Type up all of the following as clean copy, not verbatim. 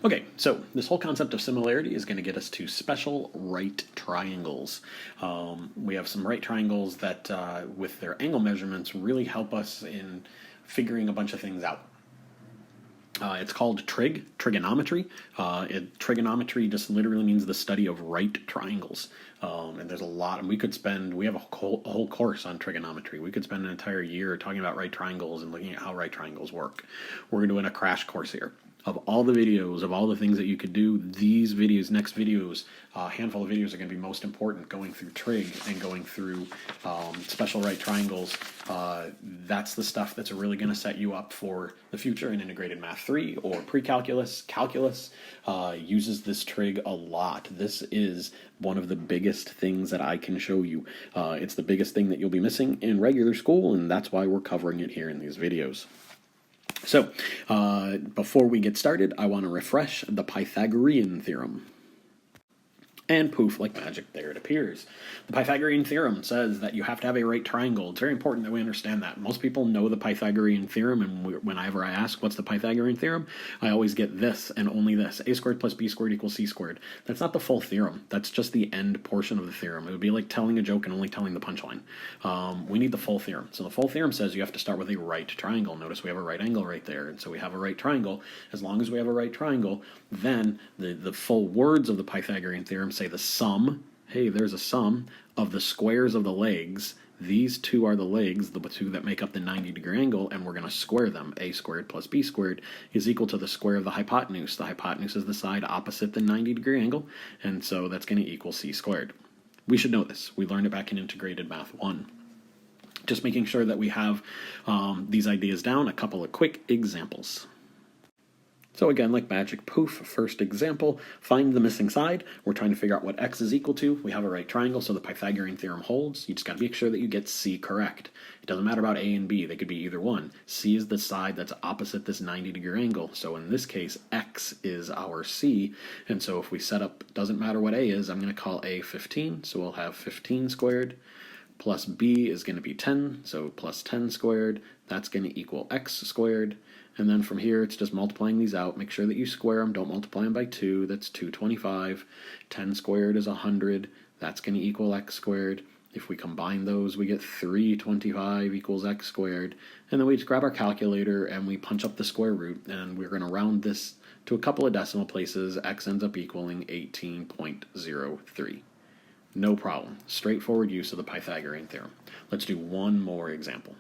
Okay, so this whole concept of similarity is going to get us to special right triangles. We have some right triangles that, with their angle measurements, really help us in figuring a bunch of things out. It's called trigonometry. Trigonometry just literally means the study of right triangles. And there's a lot, and we have a whole course on trigonometry. We could spend an entire year talking about right triangles and looking at how right triangles work. We're doing a crash course here. Of all the videos, of all the things that you could do, these videos, next videos, a handful of videos are going to be most important, going through trig and going through special right triangles. That's the stuff that's really going to set you up for the future in Integrated Math 3 or pre-calculus. Calculus uses this trig a lot. This is one of the biggest things that I can show you. It's the biggest thing that you'll be missing in regular school, and that's why we're covering it here in these videos. So, before we get started, I want to refresh the Pythagorean theorem. And poof, like magic, there it appears. The Pythagorean theorem says that you have to have a right triangle. It's very important that we understand that. Most people know the Pythagorean theorem, and whenever I ask what's the Pythagorean theorem, I always get this and only this. A squared plus b squared equals c squared. That's not the full theorem. That's just the end portion of the theorem. It would be like telling a joke and only telling the punchline. We need the full theorem. So the full theorem says you have to start with a right triangle. Notice we have a right angle right there, and so we have a right triangle. As long as we have a right triangle, then the full words of the Pythagorean theorem say the sum, hey, there's a sum, of the squares of the legs. These two are the legs, the two that make up the 90-degree angle, and we're going to square them. A squared plus b squared is equal to the square of the hypotenuse. The hypotenuse is the side opposite the 90-degree angle, and so that's going to equal c squared. We should know this. We learned it back in Integrated Math 1. Just making sure that we have these ideas down. A couple of quick examples. So again, like magic, poof, first example, find the missing side. We're trying to figure out what x is equal to. We have a right triangle, so the Pythagorean theorem holds. You just got to make sure that you get c correct. It doesn't matter about a and b. They could be either one. C is the side that's opposite this 90-degree angle. So in this case, x is our c. And so if we set up, doesn't matter what a is, I'm going to call a 15. So we'll have 15 squared. Plus b is going to be 10, so plus 10 squared. That's going to equal x squared. And then from here, it's just multiplying these out. Make sure that you square them. Don't multiply them by 2. That's 225. 10 squared is 100. That's going to equal x squared. If we combine those, we get 325 equals x squared. And then we just grab our calculator and we punch up the square root. And we're going to round this to a couple of decimal places. X ends up equaling 18.03. No problem. Straightforward use of the Pythagorean theorem. Let's do one more example.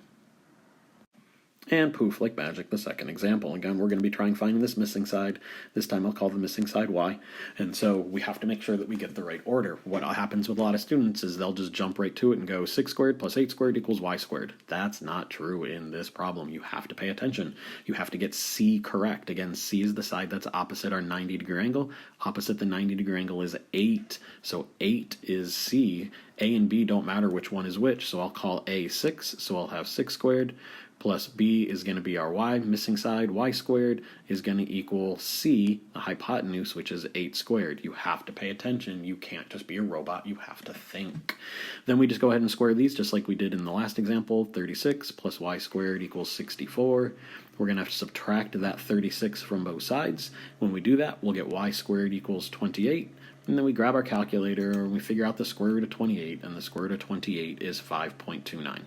And poof, like magic, the second example. Again, we're going to be trying finding this missing side. This time I'll call the missing side y. And so we have to make sure that we get the right order. What happens with a lot of students is they'll just jump right to it and go 6 squared plus 8 squared equals y squared. That's not true in this problem. You have to pay attention. You have to get c correct. Again, c is the side that's opposite our 90-degree angle. Opposite the 90-degree angle is 8. So 8 is c. A and b don't matter which one is which, so I'll call a 6. So I'll have 6 squared. Plus b is going to be our y, missing side. Y squared is going to equal c, the hypotenuse, which is 8 squared. You have to pay attention. You can't just be a robot. You have to think. Then we just go ahead and square these just like we did in the last example. 36 plus y squared equals 64. We're going to have to subtract that 36 from both sides. When we do that, we'll get y squared equals 28. And then we grab our calculator and we figure out the square root of 28, and the square root of 28 is 5.29.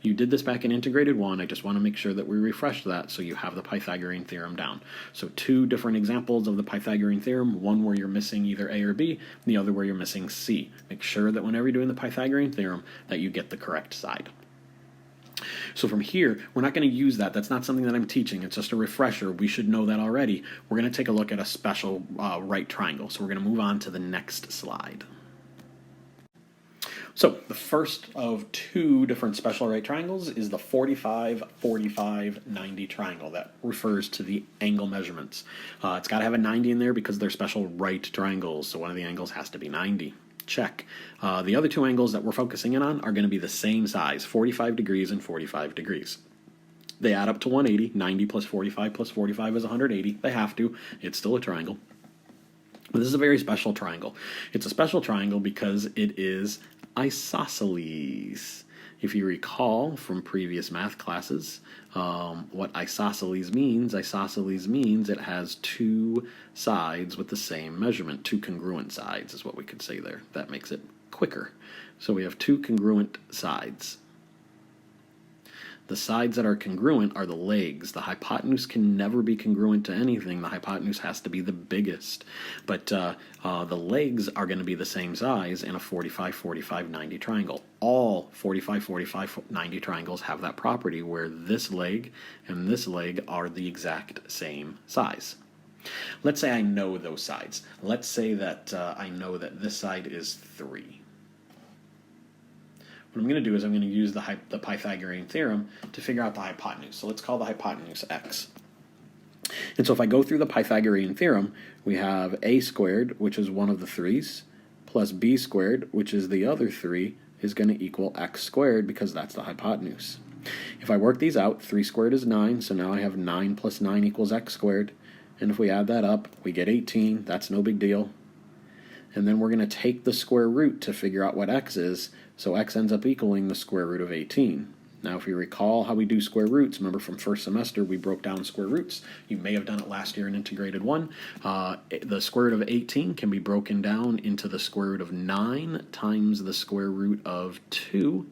You did this back in Integrated 1. I just want to make sure that we refresh that so you have the Pythagorean theorem down. So two different examples of the Pythagorean theorem, one where you're missing either a or b, and the other where you're missing c. Make sure that whenever you're doing the Pythagorean theorem that you get the correct side. So from here, we're not going to use that. That's not something that I'm teaching. It's just a refresher. We should know that already. We're going to take a look at a special right triangle. So we're going to move on to the next slide. So the first of two different special right triangles is the 45-45-90 triangle. That refers to the angle measurements. It's got to have a 90 in there because they're special right triangles. So one of the angles has to be 90. Check. The other two angles that we're focusing in on are going to be the same size, 45 degrees and 45 degrees. They add up to 180. 90 plus 45 is 180. They have to. It's still a triangle. But this is a very special triangle. It's a special triangle because it is isosceles. If you recall from previous math classes, what isosceles means it has two sides with the same measurement. Two congruent sides is what we could say there. That makes it quicker. So we have two congruent sides. The sides that are congruent are the legs. The hypotenuse can never be congruent to anything. The hypotenuse has to be the biggest. But the legs are going to be the same size in a 45, 45, 90 triangle. All 45, 45, 90 triangles have that property where this leg and this leg are the exact same size. Let's say I know those sides. Let's say that I know that this side is 3. What I'm going to do is I'm going to use the Pythagorean theorem to figure out the hypotenuse. So let's call the hypotenuse x. And so if I go through the Pythagorean theorem, we have a squared, which is one of the 3's, plus b squared, which is the other 3, is going to equal x squared because that's the hypotenuse. If I work these out, 3 squared is 9, so now I have 9 plus 9 equals x squared. And if we add that up, we get 18. That's no big deal. And then we're going to take the square root to figure out what x is, so x ends up equaling the square root of 18. Now if you recall how we do square roots, remember from first semester we broke down square roots. You may have done it last year in Integrated 1. The square root of 18 can be broken down into the square root of 9 times the square root of 2.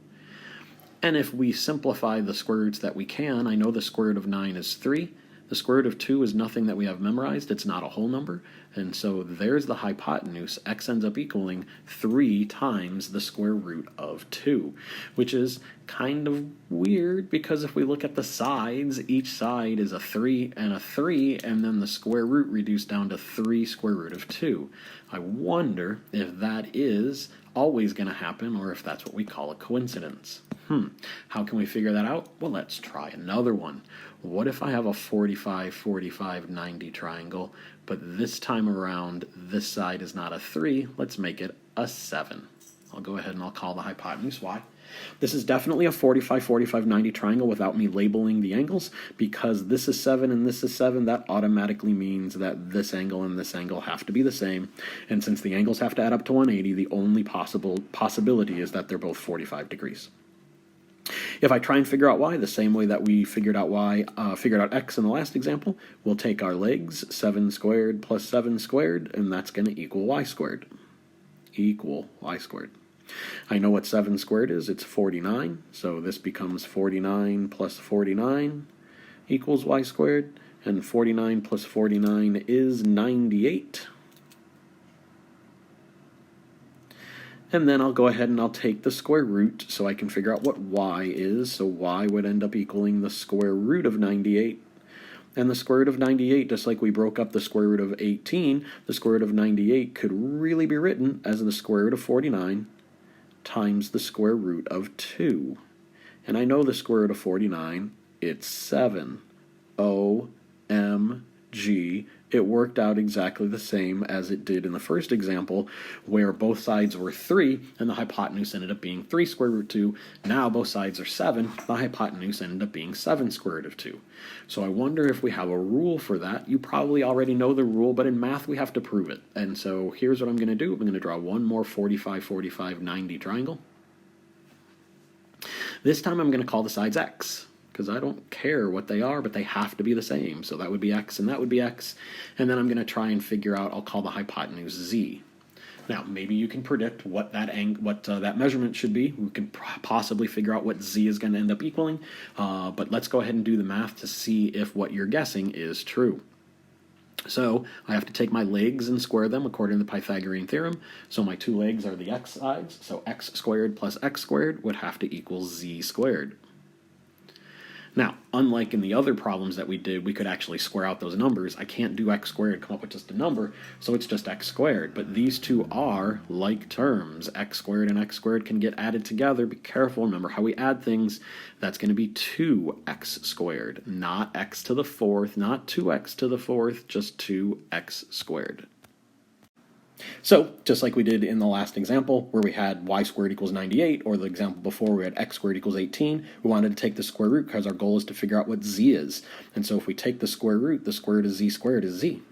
And if we simplify the square roots that we can, I know the square root of 9 is 3. The square root of 2 is nothing that we have memorized. It's not a whole number. And so there's the hypotenuse. X ends up equaling 3 times the square root of 2, which is kind of weird because if we look at the sides, each side is a 3 and a 3, and then the square root reduced down to 3 square root of 2. I wonder if that is always going to happen or if that's what we call a coincidence. How can we figure that out? Well, let's try another one. What if I have a 45, 45, 90 triangle, but this time around this side is not a 3, let's make it a 7. I'll go ahead and I'll call the hypotenuse y. This is definitely a 45, 45, 90 triangle without me labeling the angles, because this is 7 and this is 7, that automatically means that this angle and this angle have to be the same, and since the angles have to add up to 180, the only possibility is that they're both 45 degrees. If I try and figure out y the same way that we figured out x in the last example, we'll take our legs, 7 squared plus 7 squared, and that's going to equal y squared. Equal y squared. I know what 7 squared is. It's 49, so this becomes 49 plus 49 equals y squared, and 49 plus 49 is 98. And then I'll go ahead and I'll take the square root so I can figure out what y is. So y would end up equaling the square root of 98. And the square root of 98, just like we broke up the square root of 18, the square root of 98 could really be written as the square root of 49 times the square root of 2. And I know the square root of 49, it's 7. OMG. It worked out exactly the same as it did in the first example, where both sides were 3, and the hypotenuse ended up being 3 square root of 2. Now both sides are 7, the hypotenuse ended up being 7 square root of 2. So I wonder if we have a rule for that. You probably already know the rule, but in math we have to prove it. And so here's what I'm going to do. I'm going to draw one more 45, 45, 90 triangle. This time I'm going to call the sides x, because I don't care what they are, but they have to be the same. So that would be x and that would be x. And then I'm going to try and figure out, I'll call the hypotenuse z. Now, maybe you can predict what that measurement should be. We can possibly figure out what z is going to end up equaling. But let's go ahead and do the math to see if what you're guessing is true. So I have to take my legs and square them according to the Pythagorean theorem. So my two legs are the x sides. So x squared plus x squared would have to equal z squared. Now, unlike in the other problems that we did, we could actually square out those numbers. I can't do x squared and come up with just a number, so it's just x squared. But these two are like terms. X squared and x squared can get added together. Be careful. Remember how we add things. That's going to be 2x squared, not x to the fourth, not 2x to the fourth, just 2x squared. So, just like we did in the last example where we had y squared equals 98, or the example before we had x squared equals 18, we wanted to take the square root because our goal is to figure out what z is. And so if we take the square root of z squared is z.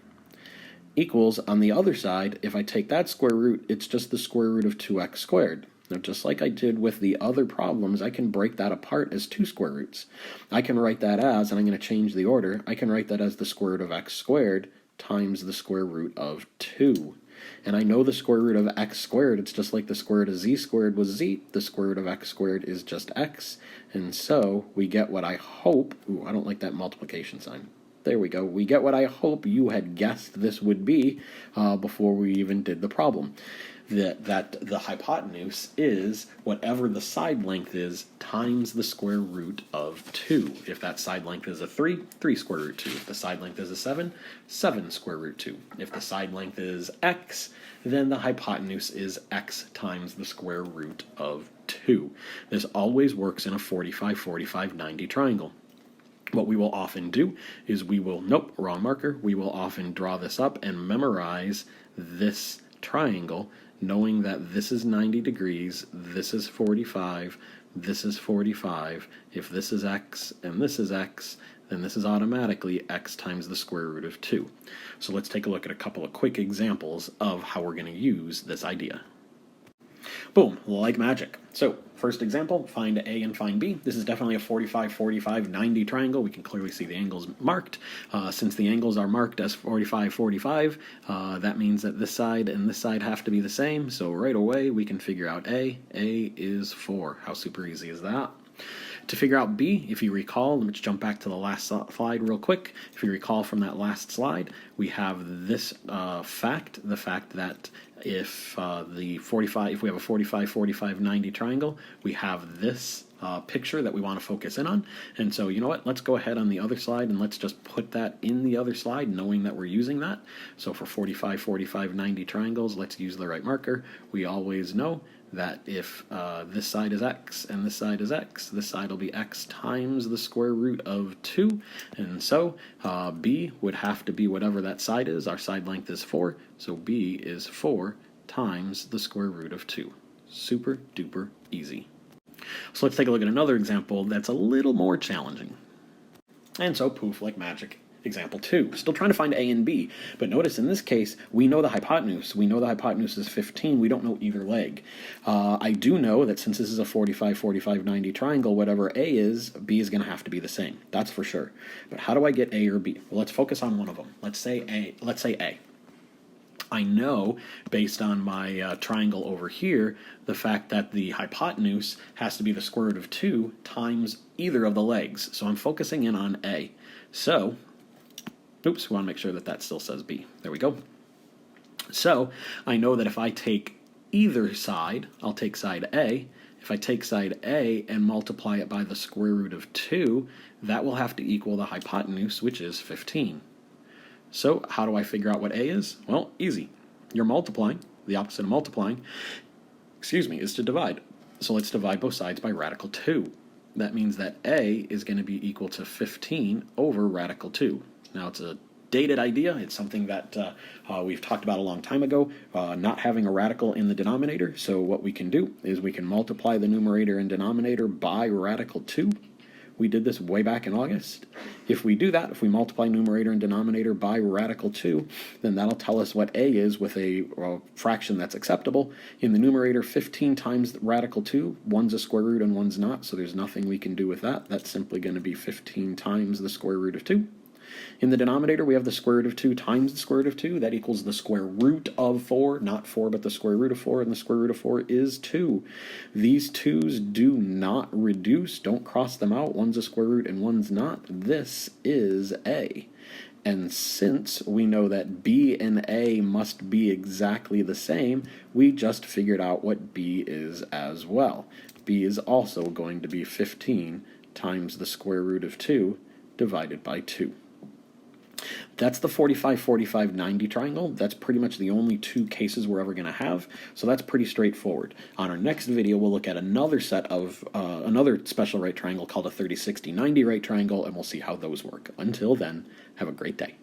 Equals, on the other side, if I take that square root, it's just the square root of 2x squared. Now, just like I did with the other problems, I can break that apart as 2 square roots. I can write that as, and I'm going to change the order, I can write that as the square root of x squared times the square root of 2. And I know the square root of x squared, it's just like the square root of z squared was z, the square root of x squared is just x, and so we get what I hope, ooh, I don't like that multiplication sign. There we go. We get what I hope you had guessed this would be before we even did the problem. That the hypotenuse is whatever the side length is times the square root of 2. If that side length is a 3, 3 square root 2. If the side length is a 7, 7 square root 2. If the side length is x, then the hypotenuse is x times the square root of 2. This always works in a 45, 45, 90 triangle. What we will often do is we will, nope, wrong marker, we will often draw this up and memorize this triangle, knowing that this is 90 degrees, this is 45, this is 45. If this is x and this is x, then this is automatically x times the square root of 2. So let's take a look at a couple of quick examples of how we're going to use this idea. Boom, like magic. So, first example, find A and find B. This is definitely a 45, 45, 90 triangle. We can clearly see the angles marked. Since the angles are marked as 45, 45, that means that this side and this side have to be the same. So right away, we can figure out A. A is 4. How super easy is that? To figure out B, if you recall, let's jump back to the last slide real quick. If you recall from that last slide, we have this fact, the fact that if if we have a 45, 45, 90 triangle, we have this picture that we want to focus in on. And so, you know what, let's go ahead on the other slide and let's just put that in the other slide, knowing that we're using that. So for 45, 45, 90 triangles, let's use the right marker. We always know that if this side is x and this side is x, this side will be x times the square root of 2. And so B would have to be whatever that side is. Our side length is 4, so B is 4 times the square root of 2. Super duper easy. So let's take a look at another example that's a little more challenging. And so poof, like magic. Example 2, still trying to find A and B, but notice in this case, we know the hypotenuse. We know the hypotenuse is 15, we don't know either leg. I do know that since this is a 45, 45, 90 triangle, whatever A is, B is going to have to be the same. That's for sure. But how do I get A or B? Well, let's focus on one of them. Let's say A. I know, based on my triangle over here, the fact that the hypotenuse has to be the square root of 2 times either of the legs. So I'm focusing in on A. So, oops, we want to make sure that that still says B. There we go. So I know that if I take either side, I'll take side A. If I take side A and multiply it by the square root of 2, that will have to equal the hypotenuse, which is 15. So how do I figure out what A is? Well, easy. You're multiplying. The opposite of multiplying, is to divide. So let's divide both sides by radical 2. That means that A is going to be equal to 15 over radical 2. Now, it's a dated idea. It's something that we've talked about a long time ago, not having a radical in the denominator. So what we can do is we can multiply the numerator and denominator by radical 2. We did this way back in August. If we do that, if we multiply numerator and denominator by radical 2, then that'll tell us what A is with a fraction that's acceptable. In the numerator, 15 times radical 2, one's a square root and one's not, so there's nothing we can do with that. That's simply going to be 15 times the square root of 2. In the denominator, we have the square root of 2 times the square root of 2. That equals the square root of 4, not 4, but the square root of 4, and the square root of 4 is 2. These 2's do not reduce. Don't cross them out. One's a square root and one's not. This is A. And since we know that B and A must be exactly the same, we just figured out what B is as well. B is also going to be 15 times the square root of 2 divided by 2. That's the 45, 45, 90 triangle. That's pretty much the only 2 cases we're ever going to have, so that's pretty straightforward. On our next video, we'll look at another set of, another special right triangle called a 30, 60, 90 right triangle, and we'll see how those work. Until then, have a great day.